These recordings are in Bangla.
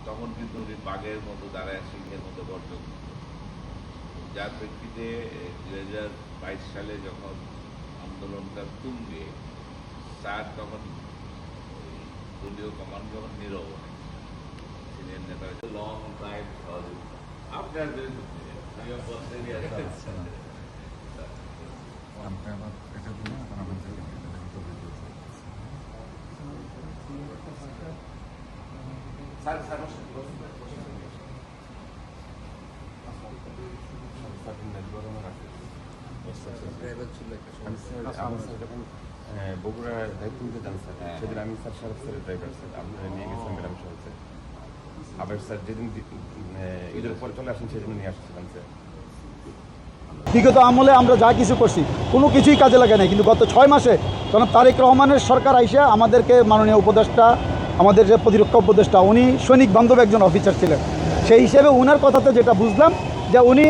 তখন কিন্তু উনি বাঘের মতো দাঁড়ায় সিংহের মতো গর্জন, যার প্রেক্ষিতে 2022 সালে যখন আন্দোলনটা তুঙ্গে, স্যার তখন দলীয় কমান্ড যখন নীরব, সিনিয়র নেতা লং টাইম সহযোগিতা আপনার বগুড়ার দায়িত্ব নিতে চান স্যার, সেদিন আমি স্যার শারফ স্যারের ড্রাইভার স্যার, আপনারা নিয়ে গেছিলাম ম্যাডাম সহ স্যার। আবার স্যার যেদিন ঈদের পর চলে আসেন সেদিন নিয়ে আসছিলাম স্যার। বিগত আমলে আমরা যা কিছু করছি কোনো কিছুই কাজে লাগে নাই, কিন্তু গত 6 মাসে কারণ তারেক রহমানের সরকার আইসা আমাদেরকে মাননীয় উপদেষ্টা, আমাদের যে প্রতিরক্ষা উপদেষ্টা, উনি সৈনিক বান্ধব একজন অফিসার ছিলেন। সেই হিসেবে ওনার কথাতে যেটা বুঝলাম যে উনি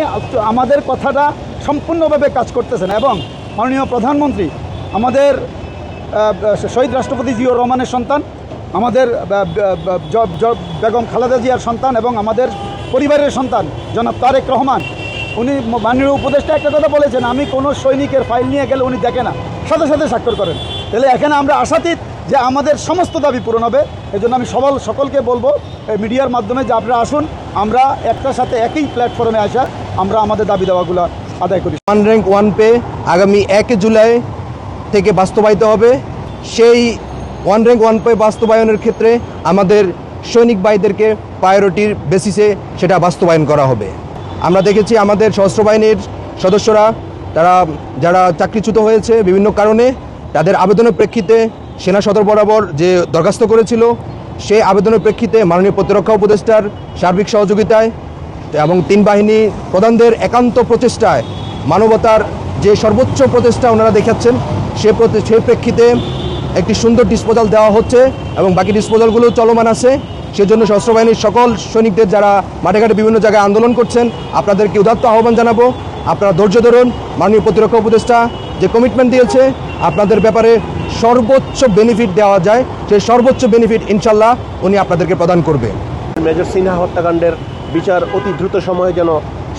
আমাদের কথাটা সম্পূর্ণভাবে কাজ করতেছেন, এবং মাননীয় প্রধানমন্ত্রী আমাদের শহীদ রাষ্ট্রপতি জিয়াউর রহমানের সন্তান, আমাদের বেগম খালেদা জিয়ার সন্তান এবং আমাদের পরিবারের সন্তান জনাব তারেক রহমান, উনি মাননীয় উপদেষ্টা একটা কথা বলেছেন, আমি কোনো সৈনিকের ফাইল নিয়ে গেলে উনি দেখে না, সাথে সাথে স্বাক্ষর করেন। তাহলে এখানে আমরা আশাতীত যে আমাদের সমস্ত দাবি পূরণ হবে। এই জন্য আমি সকলকে বলবো মিডিয়ার মাধ্যমে যে আপনারা আসুন, আমরা একটার সাথে একই প্ল্যাটফর্মে আসা আমরা আমাদের দাবি দাওয়াগুলো আদায় করি। 1 র্যাঙ্ক 1 পে আগামী 1 জুলাই থেকে বাস্তবায়িত হবে। সেই 1 র্যাঙ্ক 1 পে বাস্তবায়নের ক্ষেত্রে আমাদের সৈনিক ভাইদেরকে প্রায়োরিটির বেসিসে সেটা বাস্তবায়ন করা হবে। আমরা দেখেছি আমাদের সশস্ত্র বাহিনীর সদস্যরা যারা চাকরিচ্যুত হয়েছে বিভিন্ন কারণে, তাদের আবেদনের প্রেক্ষিতে সেনা সদর বরাবর যে দরখাস্ত করেছিল, সেই আবেদনের প্রেক্ষিতে মাননীয় প্রতিরক্ষা উপদেষ্টার সার্বিক সহযোগিতায় এবং 3 বাহিনী প্রধানদের একান্ত প্রচেষ্টায়, মানবতার যে সর্বোচ্চ প্রচেষ্টা ওনারা দেখাচ্ছেন, সেই প্রেক্ষিতে একটি সুন্দর ডিসপোজাল দেওয়া হচ্ছে এবং বাকি ডিসপোজালগুলো চলমান আছে। সেজন্য সশস্ত্র বাহিনীর সকল সৈনিকদের যারা মাঠে ঘাটে বিভিন্ন জায়গায় আন্দোলন করছেন, আপনাদেরকে উদাত্ত আহ্বান জানাবো, আপনারা ধৈর্য ধরুন। মাননীয় প্রতিরক্ষা উপদেষ্টা যে কমিটমেন্ট দিয়েছে, আপনাদের ব্যাপারে সর্বোচ্চ বেনিফিট দেওয়া যায়, সেই সর্বোচ্চ বেনিফিট ইনশাল্লাহ উনি আপনাদেরকে প্রদান করবে। মেজর সিনহা হত্যাকাণ্ডের বিচার অতি দ্রুত সময়ে যেন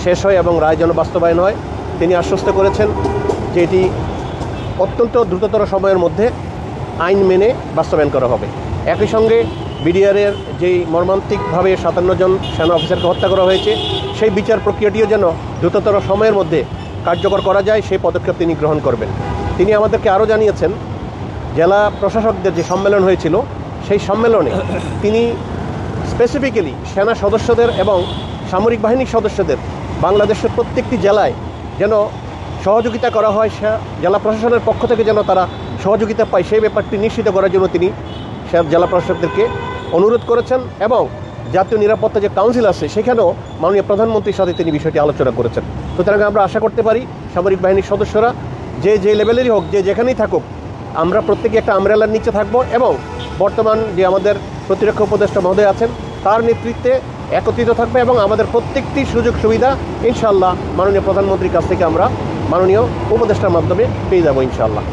শেষ হয় এবং রায় যেন বাস্তবায়ন হয়, তিনি আশ্বস্ত করেছেন যে এটি অত্যন্ত দ্রুততর সময়ের মধ্যে আইন মেনে বাস্তবায়ন করা হবে। একই সঙ্গে বিডিআরের যেই মর্মান্তিকভাবে 57 জন সেনা অফিসারকে হত্যা করা হয়েছে, সেই বিচার প্রক্রিয়াটিও যেন দ্রুততর সময়ের মধ্যে কার্যকর করা যায়, সেই পদক্ষেপ তিনি গ্রহণ করবেন। তিনি আমাদেরকে আরও জানিয়েছেন, জেলা প্রশাসকদের যে সম্মেলন হয়েছিল, সেই সম্মেলনে তিনি স্পেসিফিক্যালি সেনা সদস্যদের এবং সামরিক বাহিনীর সদস্যদের বাংলাদেশের প্রত্যেকটি জেলায় যেন সহযোগিতা করা হয়, জেলা প্রশাসনের পক্ষ থেকে যেন তারা সহযোগিতা পায়, সেই ব্যাপারটি নিশ্চিত করার জন্য তিনি জেলা প্রশাসকদেরকে অনুরোধ করেছেন। এবং জাতীয় নিরাপত্তা যে কাউন্সিল আছে, সেখানেও মাননীয় প্রধানমন্ত্রীর সাথে তিনি বিষয়টি আলোচনা করেছেন। সুতরাং আমরা আশা করতে পারি সামরিক বাহিনীর সদস্যরা যে লেভেলেরই হোক, যেখানেই থাকুক, আমরা প্রত্যেকে একটা আমব্রেলার নিচে থাকব এবং বর্তমান যে আমাদের প্রতিরক্ষা উপদেষ্টা মহোদয় আছেন, তার নেতৃত্বে একত্রিত থাকবে এবং আমাদের প্রত্যেকটি সুযোগ সুবিধা ইনশাআল্লাহ মাননীয় প্রধানমন্ত্রীর কাছ থেকে আমরা মাননীয় উপদেষ্টার মাধ্যমে পেয়ে যাব ইনশাআল্লাহ।